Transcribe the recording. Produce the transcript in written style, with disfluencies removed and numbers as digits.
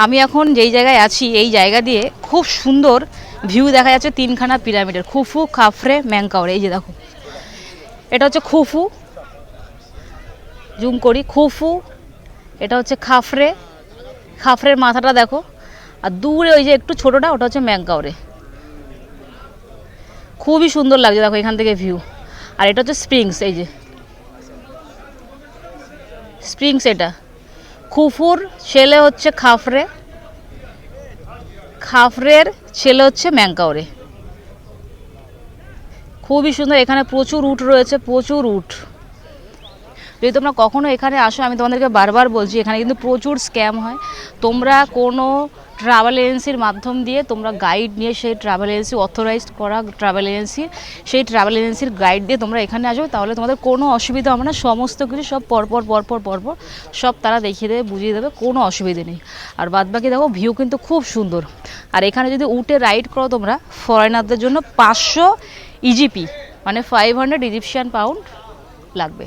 আমি এখন যেই জায়গায় আছি এই জায়গা দিয়ে খুব সুন্দর ভিউ দেখা যাচ্ছে তিনখানা পিরামিডের, খুফু, খাফরে, ম্যানকাওরে। এই যে দেখো, এটা হচ্ছে খুফু, জুম করি, খুফু। এটা হচ্ছে খাফরে, খাফরের মাথাটা দেখো। আর দূরে ওই যে একটু ছোটোটা, ওটা হচ্ছে ম্যানকাওরে। খুবই সুন্দর লাগছে দেখো এখান থেকে ভিউ। আর এটা হচ্ছে স্প্রিংস, এই যে স্প্রিংস। এটা খুফুর ছেলে হচ্ছে খাফরে, খাফরের ছেলে হচ্ছে ম্যানকাওরে। খুবই সুন্দর। এখানে প্রচুর উট রয়েছে, প্রচুর উট। যদি তোমরা কখনো এখানে আসো, আমি তোমাদেরকে বারবার বলছি এখানে কিন্তু প্রচুর স্ক্যাম হয়। তোমরা কোনো ট্রাভেল এজেন্সির মাধ্যম দিয়ে তোমরা গাইড নিয়ে, সেই ট্রাভেল এজেন্সি অথরাইজড করা ট্রাভেল এজেন্সি, সেই ট্রাভেল এজেন্সির গাইড দিয়ে তোমরা এখানে আসো, তাহলে তোমাদের কোনো অসুবিধা হবে না। সমস্ত কিছু সব পরপর পরপর পরপর সব তারা দেখিয়ে দেবে, বুঝিয়ে দেবে, কোনো অসুবিধে নেই। আর বাদবাকি দেখো ভিউ কিন্তু খুব সুন্দর। আর এখানে যদি উটে রাইড করো তোমরা, ফরেনারদের জন্য 500 ইজিপি মানে 500 ইজিপশিয়ান পাউন্ড লাগবে।